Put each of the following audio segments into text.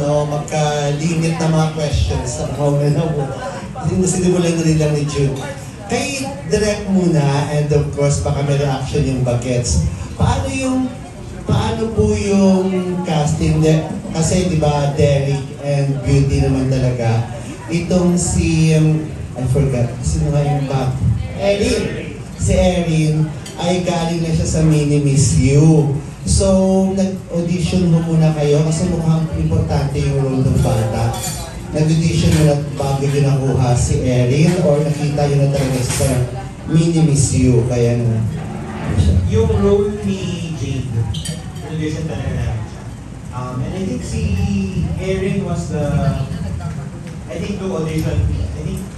magka-limit na mga questions sa mga na po. Sinimulan na rin lang ni June. Kay Direct muna, and of course, baka may reaction yung bagets. Paano po yung casting? Kasi di ba, Derek and Beauty naman talaga. Itong si, I forgot, sino nga yung back? Erin! Si Erin ay galing na siya sa Mini Miss You. So, nag-audition mo muna kayo kasi mukhang importante yung role ng bata. Nag-audition mo na bago yun nakuha si Erin or nakita yun na talaga sa Mini Miss You, kaya na. Yung role ni Jade, audition talaga namin siya. And I think si Erin was I think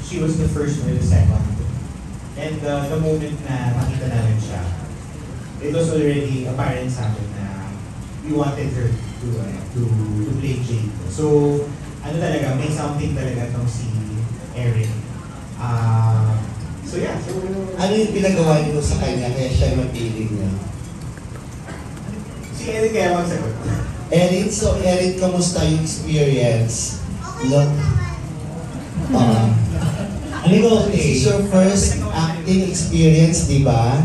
she was the first or the second. And the moment na makita namin siya, it was already apparent sa akin na we wanted her to play Jade. So, talaga, may something talaga itong si Erin. So yeah. Ano yung pinagawa niyo sa kanya kaya siya mapili niya? Si Erin kaya magsagot. Erin, kamusta yung experience? This is your first acting experience, di ba?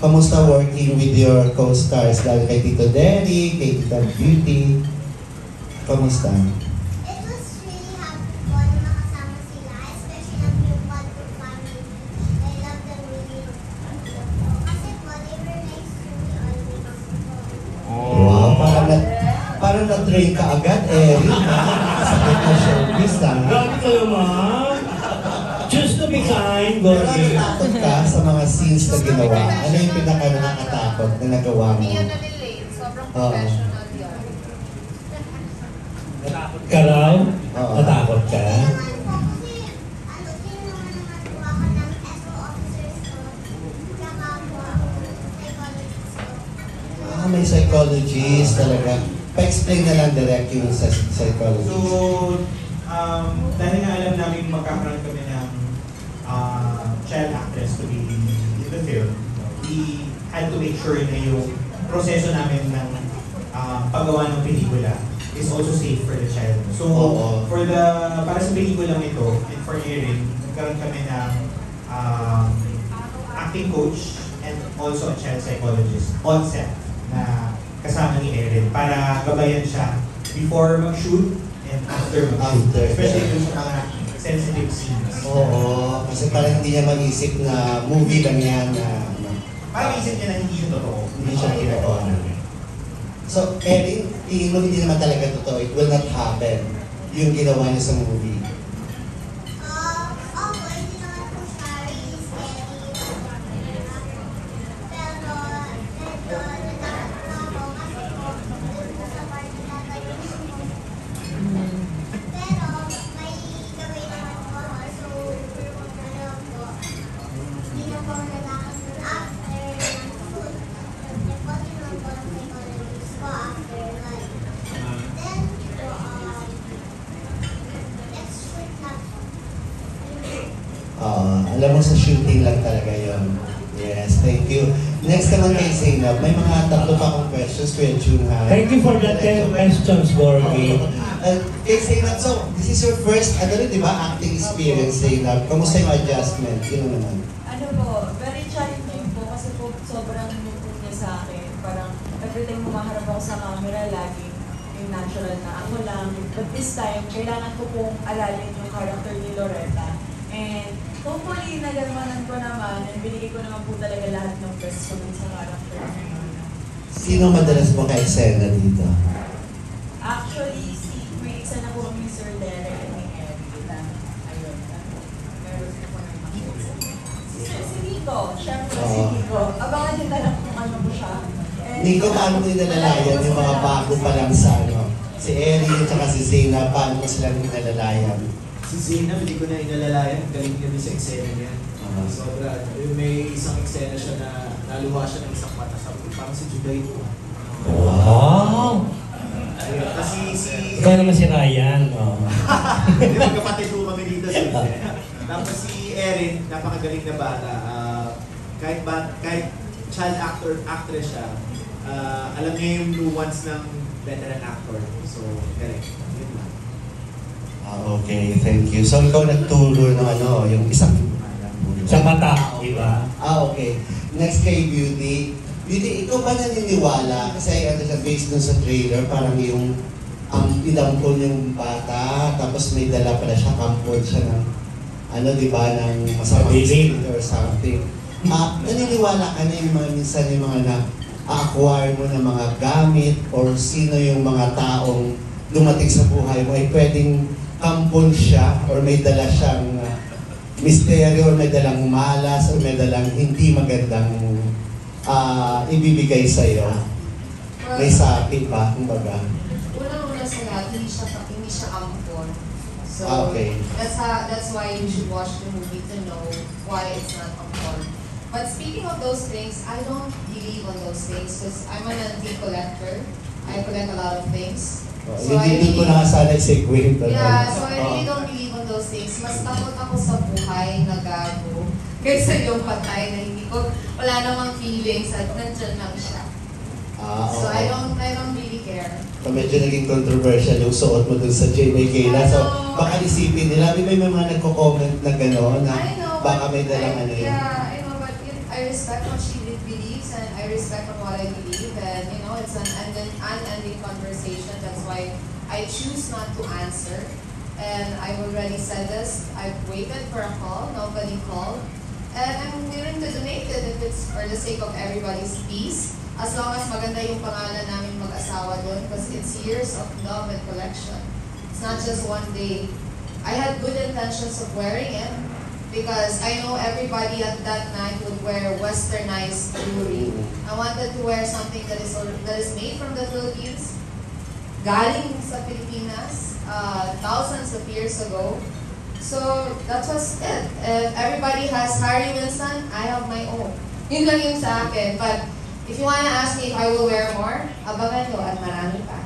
Kamusta working with your co-stars? Lalo kay Tito Derry, kay Tita Beauty. Kamusta? Parang na-train ka agad, Erin. Sakit na showbiz, ha? Grabe kayo, ma'am. Choose to be kind, Pero Gorgie. natatakot ka sa mga scenes na ginawa. Ano yung pinaka-nakakatakot na nagawa mo? Hindi yun na-relate. Sobrang professional yun. Ka raw? Oo. Natakot ka? May psychologist talaga. Pa-explain na lang direct yung psychologist. So, dahil nga alam namin magkakaroon kami ng child actress to be in the film, we had to make sure na yung proseso namin ng paggawa ng pelikula is also safe for the child. So, para sa pelikulang ito, and for Erin, nagkaroon kami ng acting coach and also a child psychologist on set na kasama ni Erin para gabayan siya before mag-shoot and after mag-shoot. Especially dun sa mga sensitive scenes. Oo, kasi parang hindi niya maisip na movie lang yan. Parang isip niya na hindi siya totoo. Hindi siya totoo. So, Erin, tingin mo hindi naman talaga totoo. It will not happen. Yung ginawa niya sa movie. Alam mo, sa shooting lang talaga yun. Yes, thank you. Next naman kay Zainab, may mga tatlo pa akong questions, Kuya June, ha? Thank you for the 10 questions, Gorgie. Kay Zainab, so, this is your first, di ba, acting experience, Zainab. Kamusta yung adjustment? Yun naman. Ano po, very challenging po kasi po sobrang new po niya sa akin. Parang every time humaharap ako sa camera, laging yung natural na ako lang. But this time, kailangan ko pong alalin yung character ni Loretta. And hopefully, nagalmanan ko naman and binigay ko naman po talaga lahat ng best ko sa character niya. Sino madalas mo ka-eksena dito? Actually, may eksena po kami Sir Derek and ni Eric. Ayun. Meron po na si Nico. Siyempre si Nico. Abangan niyo na lang kung ano po siya. Nico, paano mo inalalayan yung mga bago pa lang sa si Eric at si Zainab, paano mo silang inalalayan? Si Zainab, hindi ko na inalalayan. Galing kami sa eksena niya. Sobra. May isang eksena siya na naluha siya ng isang mata. Parang si Juday po. Wow! Ayun. Kasi Ikaw naman si Ryan. Hindi, magkapatid po kami dito. Tapos si Erin, napakagaling na bata. Kahit child actress siya, alam niya yung nuance ng veteran actor. So, galing. Yun lang. Okay, thank you. So ikaw nagturo ng yung isang Sa mata, di ba? okay. Next kay Beauty. Beauty, ikaw ba naniniwala? Kasi based dun sa trailer, parang yung inampon yung bata, tapos may dala pala siya, kampon siya ng di ba, ng masamang Pabilin. spirit or something. Naniniwala ka na yung mga minsan yung mga na-acquire mo ng mga gamit or sino yung mga taong dumating sa buhay mo ay pwedeng kampon siya or may dala siyang misteryo or may dalang malas or may dalang hindi magandang ibibigay sa'yo. May sapi pa, kumbaga. Unang-una sa lahat, hindi siya ampon. So, Okay. that's why you should watch the movie to know why it's not ampon. But speaking of those things, I don't believe on those things because I'm an antique collector. I collect a lot of things. So Hindi ko na sana i-segue. Yeah, so I really don't believe on those things. Mas takot ako sa buhay na gago kaysa yung patay na hindi ko, wala namang feelings at nandyan lang siya. So I don't really care. So medyo naging controversial yung suot mo dun sa J.May Kayla. So baka isipin nila, may mga nagko-comment na gano'n na I know, baka but may dalang Yeah, I know, but I respect what she believes and I respect what I believe and it's an unending conversation. That's why I choose not to answer. And I've already said this, I've waited for a call, nobody called. And I'm willing to donate it if it's for the sake of everybody's peace. As long as maganda yung pangalan namin mag-asawa doon because it's years of love and collection. It's not just one day. I had good intentions of wearing it because I know everybody at that night would wear westernized jewelry. I wanted to wear something that is made from the Philippines, galing sa Pilipinas, thousands of years ago. So that was it. And everybody has Harry Winston, I have my own. Yun lang yung sa akin. But if you wanna ask me if I will wear more, abangan nyo at marami pa.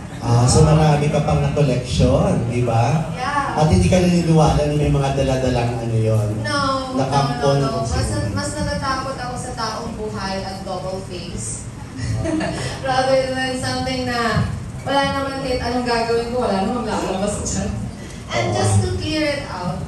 So marami ka pang na-collection, di ba? Yeah. At hindi ka naniniwala na may mga daladalang yon. No. Nakampon. Mas natatakot ako sa taong buhay at double face. Rather than something na wala naman kahit anong gagawin ko, wala namang lalabas dyan. And just to clear it out,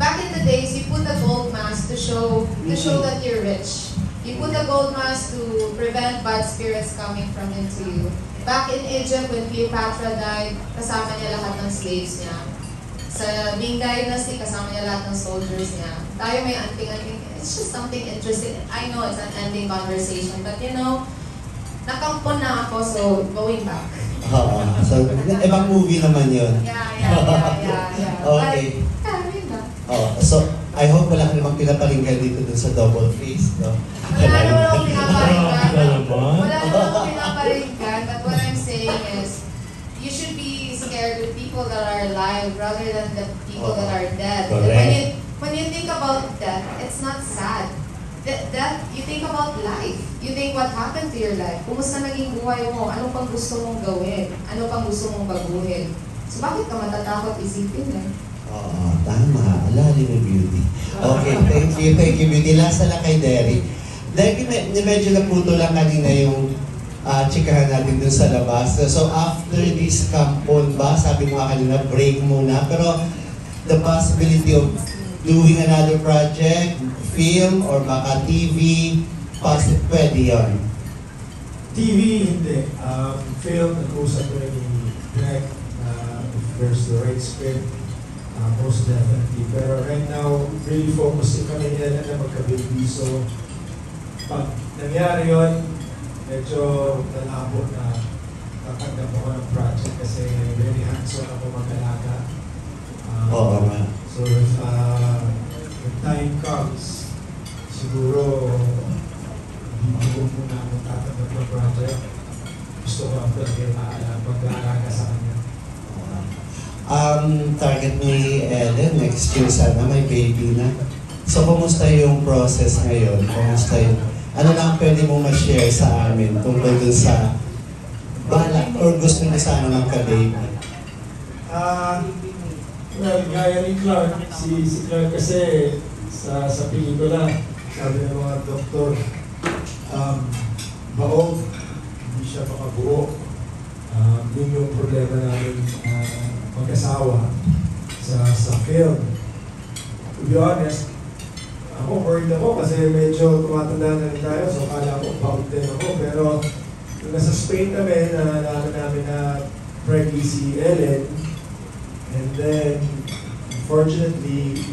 back in the days, you put a gold mask to show that you're rich. You put a gold mask to prevent bad spirits coming from into you. Back in Egypt, when Cleopatra died, kasama niya lahat ng slaves niya. Sa Ming Dynasty, kasama niya lahat ng soldiers niya. Tayo may anting-anting. It's just something interesting. I know it's an ending conversation, but nakampon na ako, so going back. So, ibang movie naman yun. Yeah. Okay. But, yun na. So, I hope wala ka namang pinaparinggan dito dun sa double face, no? Wala naman akong pinaparinggan. Naman. Wala naman akong pinaparinggan. But what I'm saying is, you should be scared with people that are alive rather than the people that are dead. Correct. When you think about death, it's not sad. Death, you think about life. You think what happened to your life. Kumusta naging buhay mo? Ano pang gusto mong gawin? Ano pang gusto mong baguhin? So bakit ka matatakot isipin eh? Tama. Alalim yung Beauty. Okay, thank you Beauty. Last na lang kay Derek. Derek, medyo naputo lang kanina yung chikahan natin dun sa labas. So after this kampon ba, sabi mo nga kanina, break muna. Pero the possibility of doing another project, film, or baka TV, pwede yun. TV, hindi. Film, nag-usap ko rin yung direct if there's the right script, most definitely. Pero right now, really focusing kami nila na magka-baby. So, pag nangyari yun, medyo nalabo na tatanggap ako ng project kasi very hands-on ako mag-alaga. Oo nga. So if when time comes, siguro hindi ko muna akong tatanggap ng project. Gusto ko ang pag-aalaga sa kanya. Target ni Ellen, next year sana may baby na. So, kumusta yung process ngayon? Kumusta yung, ano lang pwede mo ma-share sa amin tungkol dun sa balak or gusto mo sana magka-baby? Well, gaya ni Clark, si Clark kasi sa pelikula, sabi ng mga doktor, baog, hindi siya makabuo. Yun yung problema namin mag-asawa sa film. To be honest, ako worried ako kasi medyo tumatanda na rin tayo, so akala ko proud din ako. Pero nung nasa Spain kami, nalaman namin na pregnant si Ellen. And then, unfortunately,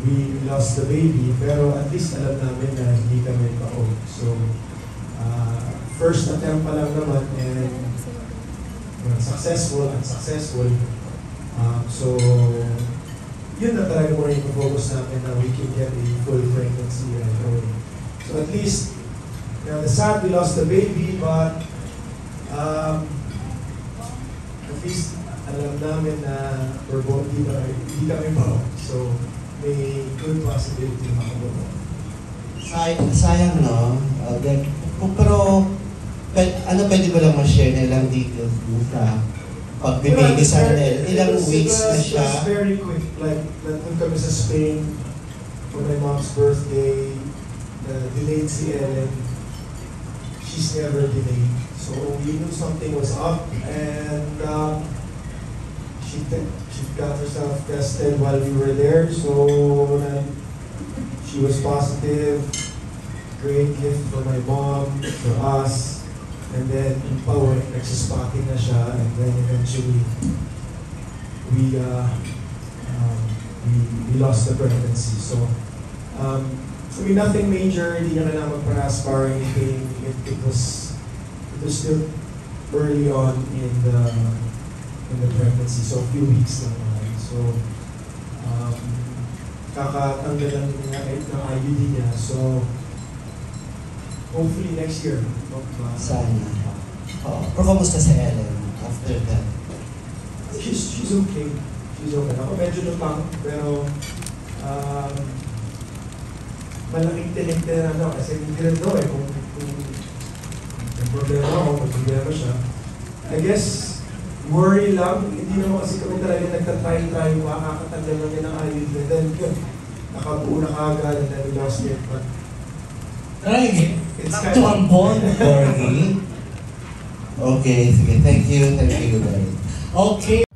we lost the baby. Pero at least alam namin na hindi kami pa-old. So, first attempt pa lang naman and successful. So, yun na talaga muna yung focus namin na we can get a full pregnancy right away. So at least, the sad we lost the baby, but at least alam namin na we're both hindi kami pa. So may good possibility na makabuto. Sayang, no? Pero, pwede ba lang ma-share nilang details sa pag-baby sana nila? Ilang weeks na siya? It was very quick. Like, nandun kami sa Spain for my mom's birthday. Delayed si Ellen. She's never delayed. So we knew something was up, and she got herself tested while we were there. So she was positive. Great gift for my mom, for us, and then nagsispotting na siya, and then eventually we lost the pregnancy. So nothing major, hindi na kailangan magpa-aspire or anything. It was still early on in the pregnancy, so a few weeks lang naman. So kakatanggal lang ng IUD niya. So hopefully next year. Sana. Pero kamusta si Ellen after that? She's okay. She's okay. Ako medyo lutang, pero malaking tinik din kasi hindi rin daw kung may problema ako, may problema siya. I guess, worry lang. Hindi naman kasi kami talaga nagtatry-try, makakatanggal lang yun ng IUD. And then, nakabuo na kagad, and then we lost it. But Ay, it's kind of... tuwampon. Okay, sige. Thank you. Thank you, guys. Okay.